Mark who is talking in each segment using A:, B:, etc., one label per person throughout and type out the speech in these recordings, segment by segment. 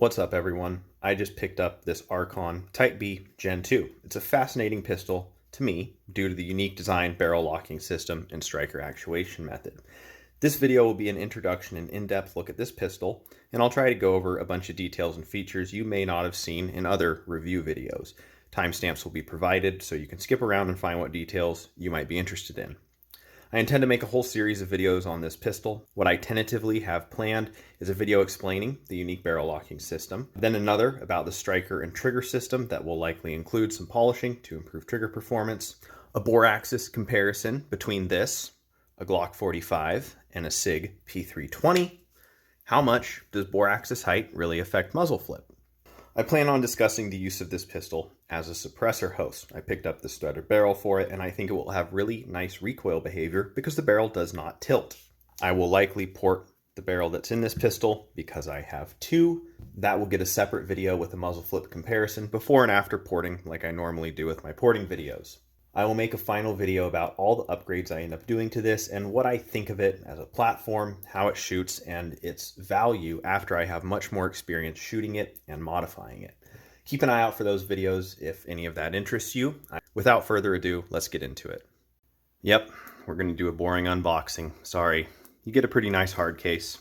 A: What's up, everyone? I just picked up this Archon Type B Gen 2. It's a fascinating pistol to me due to the unique design, barrel locking system, and striker actuation method. This video will be an introduction and in-depth look at this pistol, and I'll try to go over a bunch of details and features you may not have seen in other review videos. Timestamps will be provided so you can skip around and find what details you might be interested in. I intend to make a whole series of videos on this pistol. What I tentatively have planned is a video explaining the unique barrel locking system, then another about the striker and trigger system that will likely include some polishing to improve trigger performance, a bore axis comparison between this, a Glock 45, and a SIG P320. How much does bore axis height really affect muzzle flip? I plan on discussing the use of this pistol as a suppressor host. I picked up this threaded barrel for it, and I think it will have really nice recoil behavior because the barrel does not tilt. I will likely port the barrel that's in this pistol because I have two. That will get a separate video with a muzzle flip comparison before and after porting like I normally do with my porting videos. I will make a final video about all the upgrades I end up doing to this and what I think of it as a platform, how it shoots, and its value after I have much more experience shooting it and modifying it. Keep an eye out for those videos if any of that interests you. Without further ado, let's get into it. Yep, we're going to do a boring unboxing. Sorry. You get a pretty nice hard case.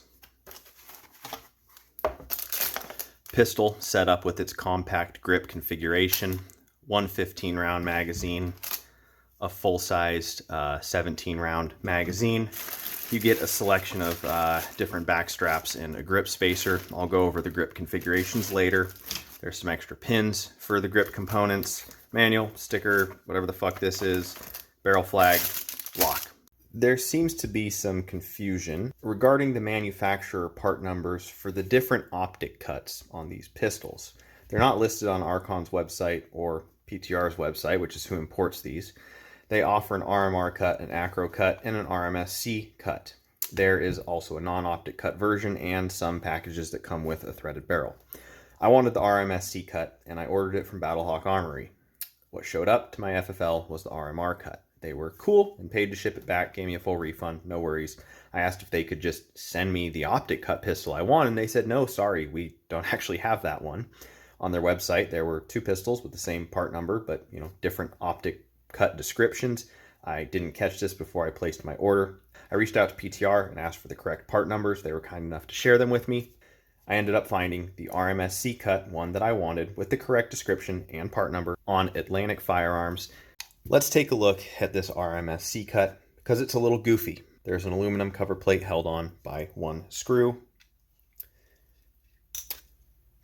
A: Pistol set up with its compact grip configuration, one 15-round magazine, a full-sized 17-round magazine. You get a selection of different back straps and a grip spacer. I'll go over the grip configurations later. There's some extra pins for the grip components, manual, sticker, whatever the fuck this is, barrel flag, lock. There seems to be some confusion regarding the manufacturer part numbers for the different optic cuts on these pistols. They're not listed on Archon's website or PTR's website, which is who imports these. They offer an RMR cut, an acro cut, and an RMSc cut. There is also a non-optic cut version and some packages that come with a threaded barrel. I wanted the RMSc cut, and I ordered it from Battlehawk Armory. What showed up to my FFL was the RMR cut. They were cool and paid to ship it back, gave me a full refund, no worries. I asked if they could just send me the optic cut pistol I want, and they said, no, sorry, we don't actually have that one. On their website, there were two pistols with the same part number, but different optic cut descriptions. I didn't catch this before I placed my order. I reached out to PTR and asked for the correct part numbers. They were kind enough to share them with me. I ended up finding the RMSc cut, one that I wanted, with the correct description and part number on Atlantic Firearms. Let's take a look at this RMSc cut because it's a little goofy. There's an aluminum cover plate held on by one screw.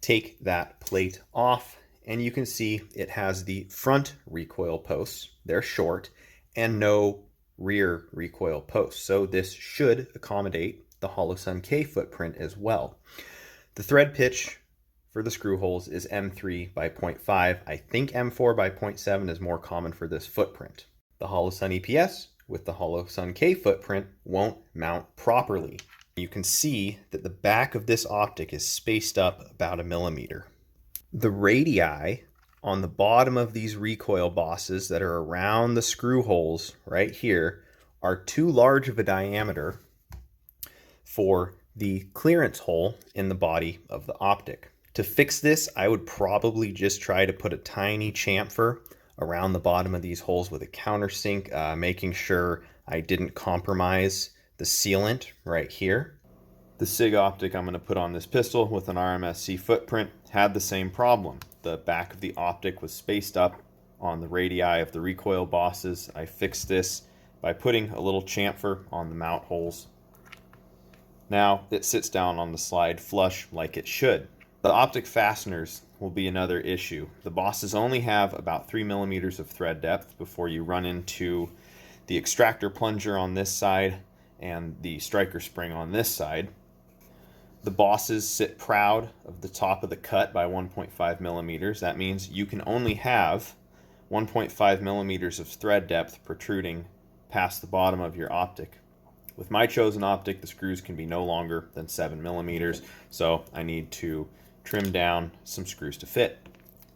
A: Take that plate off, and you can see it has the front recoil posts. They're short, and no rear recoil posts. So this should accommodate the Holosun K footprint as well. The thread pitch for the screw holes is M3 by 0.5. I think M4 by 0.7 is more common for this footprint. The Holosun EPS with the Holosun K footprint won't mount properly. You can see that the back of this optic is spaced up about 1 millimeter. The radii on the bottom of these recoil bosses that are around the screw holes right here are too large of a diameter for the clearance hole in the body of the optic. To fix this, I would probably just try to put a tiny chamfer around the bottom of these holes with a countersink, making sure I didn't compromise the sealant right here. The SIG optic I'm going to put on this pistol with an RMSc footprint had the same problem. The back of the optic was spaced up on the radii of the recoil bosses. I fixed this by putting a little chamfer on the mount holes. Now it sits down on the slide flush like it should. The optic fasteners will be another issue. The bosses only have about 3 millimeters of thread depth before you run into the extractor plunger on this side and the striker spring on this side. The bosses sit proud of the top of the cut by 1.5 millimeters. That means you can only have 1.5 millimeters of thread depth protruding past the bottom of your optic. With my chosen optic, the screws can be no longer than 7 millimeters, so I need to trim down some screws to fit.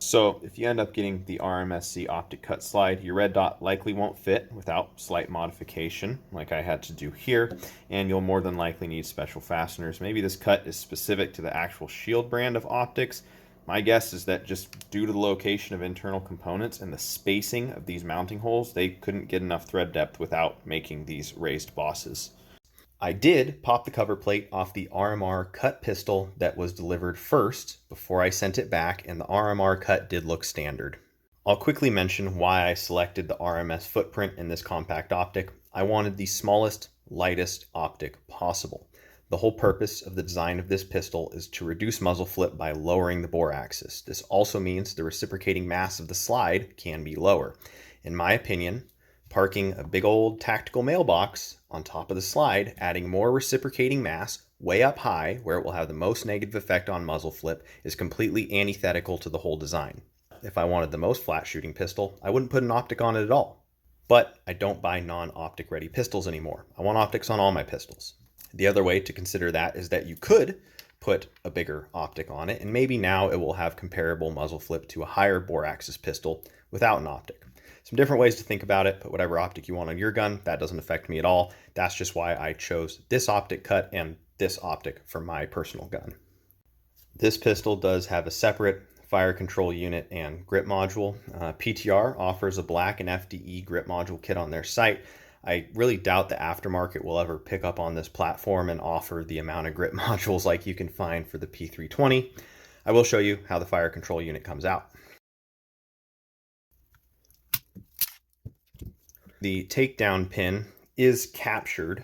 A: So if you end up getting the RMSc optic cut slide, your red dot likely won't fit without slight modification like I had to do here, and you'll more than likely need special fasteners. Maybe this cut is specific to the actual Shield brand of optics. My guess is that just due to the location of internal components and the spacing of these mounting holes, they couldn't get enough thread depth without making these raised bosses. I did pop the cover plate off the RMR cut pistol that was delivered first before I sent it back, and the RMR cut did look standard. I'll quickly mention why I selected the RMS footprint in this compact optic. I wanted the smallest, lightest optic possible. The whole purpose of the design of this pistol is to reduce muzzle flip by lowering the bore axis. This also means the reciprocating mass of the slide can be lower. In my opinion, parking a big old tactical mailbox on top of the slide, adding more reciprocating mass way up high where it will have the most negative effect on muzzle flip, is completely antithetical to the whole design. If I wanted the most flat shooting pistol, I wouldn't put an optic on it at all. But I don't buy non-optic ready pistols anymore. I want optics on all my pistols. The other way to consider that is that you could put a bigger optic on it, and maybe now it will have comparable muzzle flip to a higher bore axis pistol without an optic. Some different ways to think about it. Put whatever optic you want on your gun. That doesn't affect me at all. That's just why I chose this optic cut and this optic for my personal gun. This pistol does have a separate fire control unit and grip module. PTR offers a black and FDE grip module kit on their site. I really doubt the aftermarket will ever pick up on this platform and offer the amount of grip modules like you can find for the P320. I will show you how the fire control unit comes out. The takedown pin is captured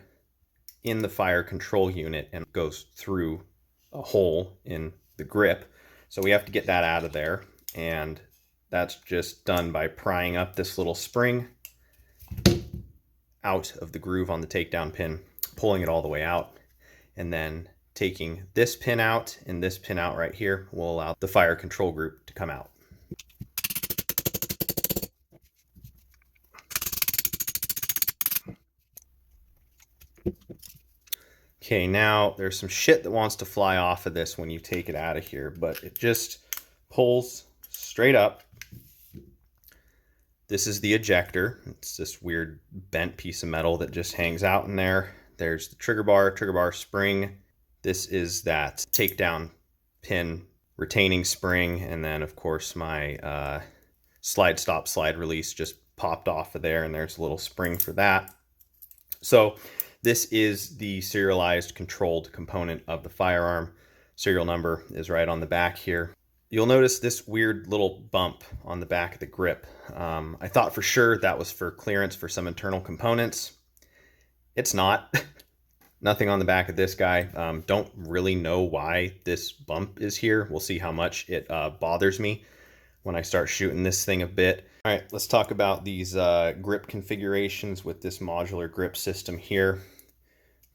A: in the fire control unit and goes through a hole in the grip. So we have to get that out of there, and that's just done by prying up this little spring out of the groove on the takedown pin, pulling it all the way out, and then taking this pin out and this pin out right here will allow the fire control group to come out. Okay, now there's some shit that wants to fly off of this when you take it out of here, but it just pulls straight up. This is the ejector. It's this weird bent piece of metal that just hangs out in there. There's the trigger bar spring. This is that takedown pin retaining spring, and then of course my slide stop slide release just popped off of there, and there's a little spring for that. So this is the serialized controlled component of the firearm. Serial number is right on the back here. You'll notice this weird little bump on the back of the grip. I thought for sure that was for clearance for some internal components. It's not. Nothing on the back of this guy. Don't really know why this bump is here. We'll see how much it bothers me when I start shooting this thing a bit. All right, let's talk about these grip configurations with this modular grip system here.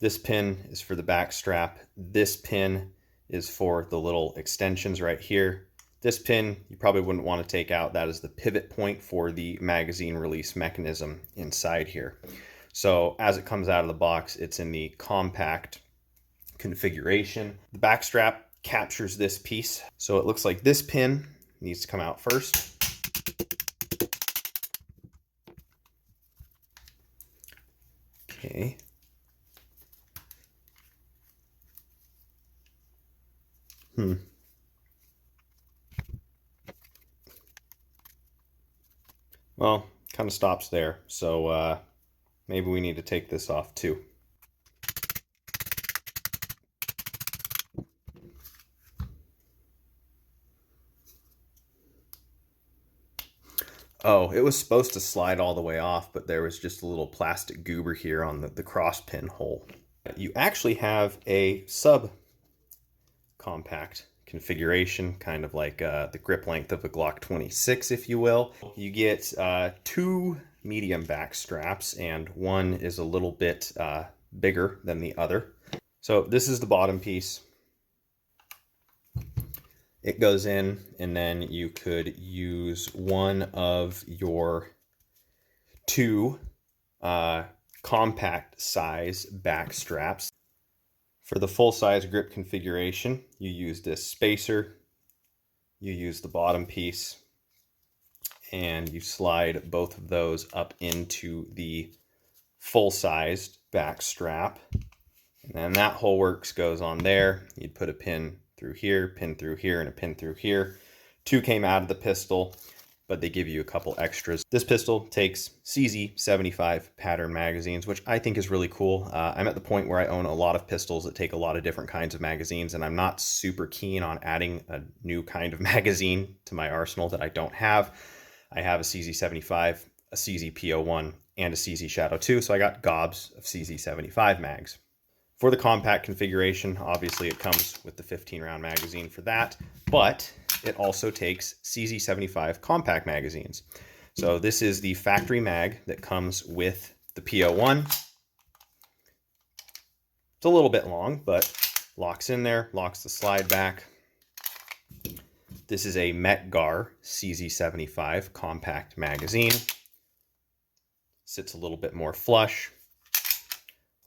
A: This pin is for the back strap. This pin is for the little extensions right here. This pin you probably wouldn't want to take out. That is the pivot point for the magazine release mechanism inside here. So as it comes out of the box, it's in the compact configuration. The back strap captures this piece. So it looks like this pin needs to come out first. Okay. Well, kind of stops there. So maybe we need to take this off too. Oh, it was supposed to slide all the way off, but there was just a little plastic goober here on the cross pin hole. You actually have a sub-compact configuration, kind of like the grip length of a Glock 26, if you will. You get two medium back straps, and one is a little bit bigger than the other. So this is the bottom piece. It goes in, and then you could use one of your two compact size back straps. For the full size grip configuration, you use this spacer You use the bottom piece and you slide both of those up into the full-sized back strap. And then that whole works goes on there. You'd put a pin through here, and a pin through here. Two came out of the pistol, but they give you a couple extras. This pistol takes CZ75 pattern magazines, which I think is really cool. I'm at the point where I own a lot of pistols that take a lot of different kinds of magazines, and I'm not super keen on adding a new kind of magazine to my arsenal that I don't have. I have a CZ75, a CZ-P01, and a CZ Shadow 2, so I got gobs of CZ75 mags. For the compact configuration, obviously it comes with the 15-round magazine for that, but it also takes CZ75 compact magazines. So this is the factory mag that comes with the P01. It's a little bit long, but locks in there, locks the slide back. This is a Metgar CZ75 compact magazine. Sits a little bit more flush.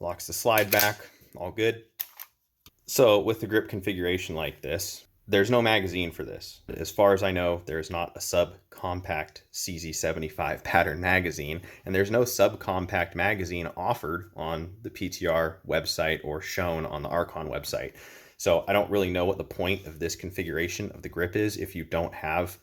A: Locks the slide back, all good. So with the grip configuration like this, there's no magazine for this. As far as I know, there's not a subcompact CZ75 pattern magazine, and there's no subcompact magazine offered on the PTR website or shown on the Archon website. So I don't really know what the point of this configuration of the grip is if you don't have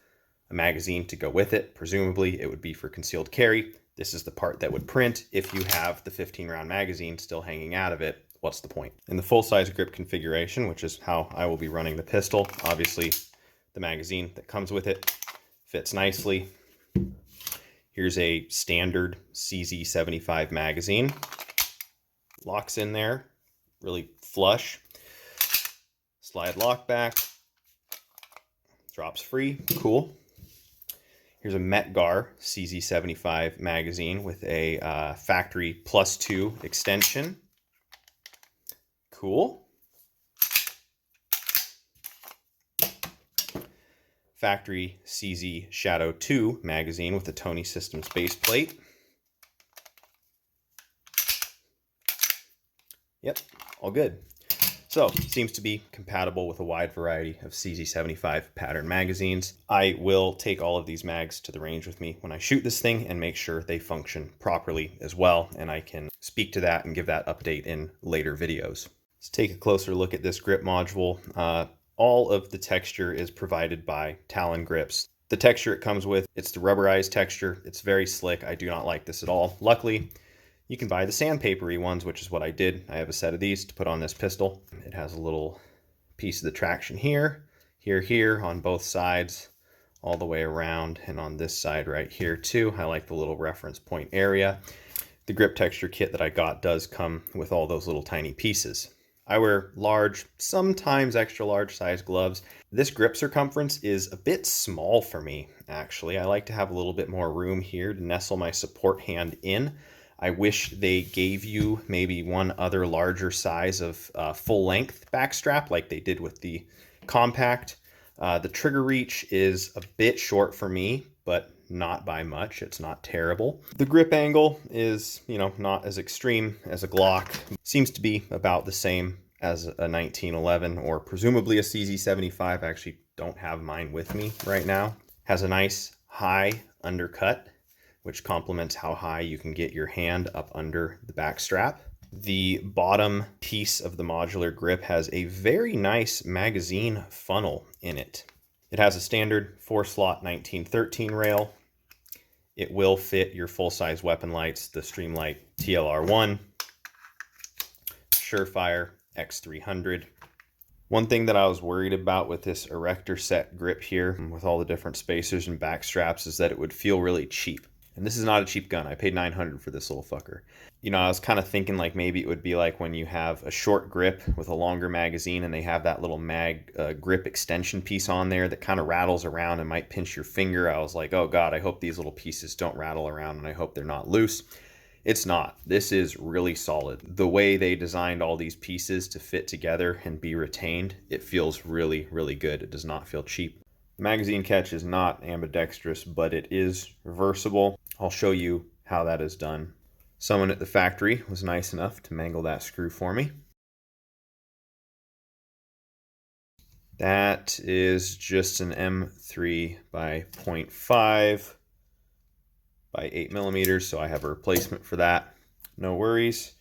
A: a magazine to go with it. Presumably it would be for concealed carry. This is the part that would print. If you have the 15-round magazine still hanging out of it, what's the point? In the full-size grip configuration, which is how I will be running the pistol, obviously the magazine that comes with it fits nicely. Here's a standard CZ75 magazine. Locks in there, really flush. Slide lock back, drops free, cool. Here's a Metgar CZ75 magazine with a factory +2 extension. Cool. Factory CZ Shadow 2 magazine with a Tony Systems base plate. Yep, all good. So, seems to be compatible with a wide variety of CZ75 pattern magazines. I will take all of these mags to the range with me when I shoot this thing and make sure they function properly as well, and I can speak to that and give that update in later videos. Let's take a closer look at this grip module. All of the texture is provided by Talon Grips. The texture it comes with, it's the rubberized texture. It's very slick. I do not like this at all. Luckily, you can buy the sandpapery ones, which is what I did. I have a set of these to put on this pistol. It has a little piece of the traction here, here on both sides, all the way around, and on this side right here too. I like the little reference point area. The grip texture kit that I got does come with all those little tiny pieces. I wear large, sometimes extra large size gloves. This grip circumference is a bit small for me, actually. I like to have a little bit more room here to nestle my support hand in. I wish they gave you maybe one other larger size of full length back strap like they did with the compact. The trigger reach is a bit short for me, but not by much. It's not terrible. The grip angle is, not as extreme as a Glock. Seems to be about the same as a 1911 or presumably a CZ75. I actually don't have mine with me right now. Has a nice high undercut, which complements how high you can get your hand up under the back strap. The bottom piece of the modular grip has a very nice magazine funnel in it. It has a standard 4-slot 1913 rail. It will fit your full-size weapon lights, the Streamlight TLR1, Surefire X300. One thing that I was worried about with this erector set grip here, with all the different spacers and back straps, is that it would feel really cheap. And this is not a cheap gun. I paid $900 for this little fucker. I was kind of thinking like maybe it would be like when you have a short grip with a longer magazine and they have that little grip extension piece on there that kind of rattles around and might pinch your finger. I was like, oh God, I hope these little pieces don't rattle around and I hope they're not loose. It's not. This is really solid. The way they designed all these pieces to fit together and be retained, it feels really, really good. It does not feel cheap. The magazine catch is not ambidextrous, but it is reversible. I'll show you how that is done. Someone at the factory was nice enough to mangle that screw for me. That is just an M3 by 0.5 by 8 millimeters, so I have a replacement for that. No worries.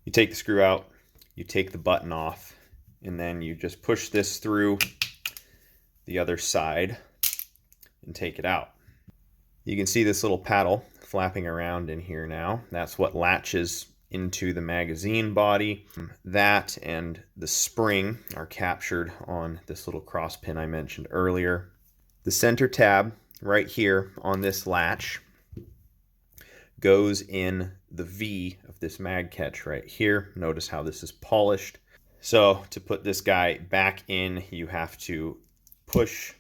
A: You take the screw out, you take the button off, and then you just push this through the other side and take it out. You can see this little paddle flapping around in here now. That's what latches into the magazine body. That and the spring are captured on this little cross pin I mentioned earlier. The center tab right here on this latch goes in the V of this mag catch right here. Notice how this is polished. So to put this guy back in, you have to push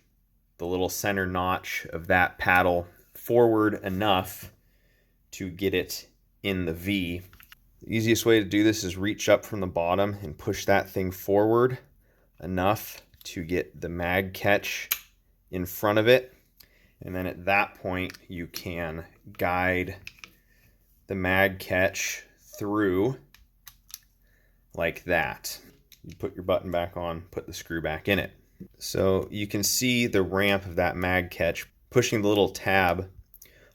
A: the little center notch of that paddle forward enough to get it in the V. The easiest way to do this is reach up from the bottom and push that thing forward enough to get the mag catch in front of it. And then at that point, you can guide the mag catch through like that. You put your button back on, put the screw back in it. So you can see the ramp of that mag catch pushing the little tab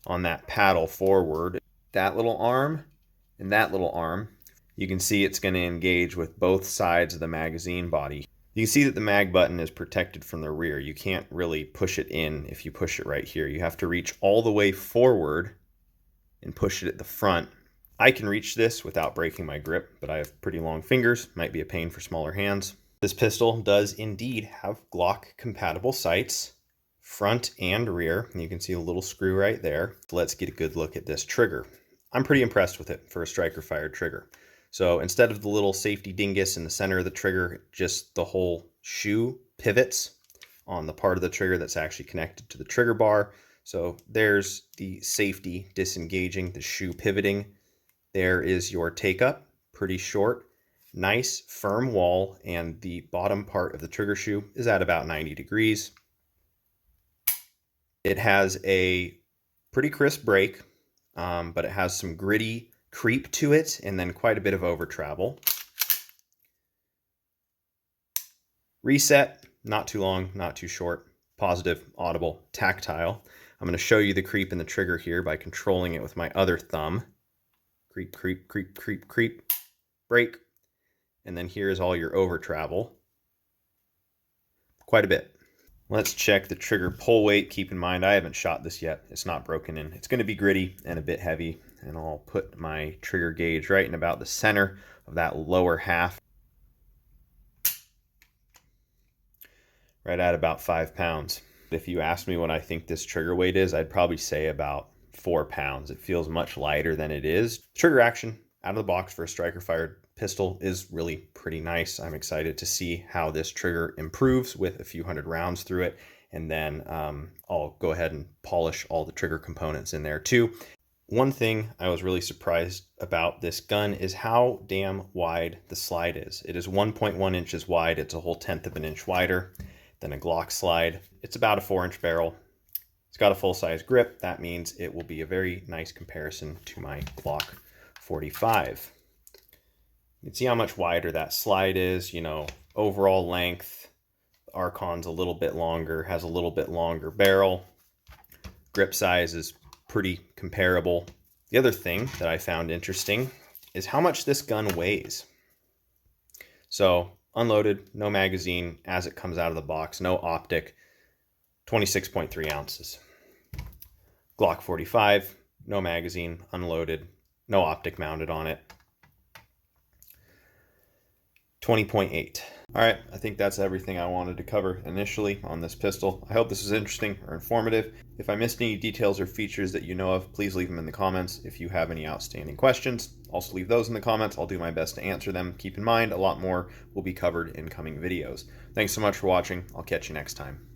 A: on that paddle forward. That little arm and that little arm, you can see it's going to engage with both sides of the magazine body. You can see that the mag button is protected from the rear. You can't really push it in if you push it right here. You have to reach all the way forward and push it at the front. I can reach this without breaking my grip, but I have pretty long fingers. Might be a pain for smaller hands. This pistol does indeed have Glock compatible sights, front and rear. And you can see a little screw right there. Let's get a good look at this trigger. I'm pretty impressed with it for a striker fired trigger. So instead of the little safety dingus in the center of the trigger, just the whole shoe pivots on the part of the trigger that's actually connected to the trigger bar. So there's the safety disengaging, the shoe pivoting. There is your take up, pretty short, nice firm wall, and the bottom part of the trigger shoe is at about 90 degrees. It has a pretty crisp break, but it has some gritty creep to it and then quite a bit of over travel. Reset, not too long, not too short, positive, audible, tactile. I'm going to show you the creep in the trigger here by controlling it with my other thumb. Creep, creep, creep, creep, creep, break. And then here's all your over travel. Quite a bit. Let's check the trigger pull weight. Keep in mind, I haven't shot this yet. It's not broken in. It's going to be gritty and a bit heavy. And I'll put my trigger gauge right in about the center of that lower half. Right at about 5 pounds. If you asked me what I think this trigger weight is, I'd probably say about 4 pounds. It feels much lighter than it is. Trigger action out of the box for a striker fired pistol is really pretty nice. I'm excited to see how this trigger improves with a few hundred rounds through it. And then I'll go ahead and polish all the trigger components in there too. One thing I was really surprised about this gun is how damn wide the slide is. It is 1.1 inches wide. It's a whole 1/10 of an inch wider than a Glock slide. It's about a 4-inch barrel. It's got a full-size grip. That means it will be a very nice comparison to my Glock 45. You can see how much wider that slide is, you know, overall length. The Archon's a little bit longer, has a little bit longer barrel. Grip size is pretty comparable. The other thing that I found interesting is how much this gun weighs. So unloaded, no magazine as it comes out of the box, no optic, 26.3 ounces. Glock 45, no magazine, unloaded, no optic mounted on it, 20.8. All right, I think that's everything I wanted to cover initially on this pistol. I hope this was interesting or informative. If I missed any details or features that you know of, please leave them in the comments. If you have any outstanding questions, also leave those in the comments. I'll do my best to answer them. Keep in mind, a lot more will be covered in coming videos. Thanks so much for watching. I'll catch you next time.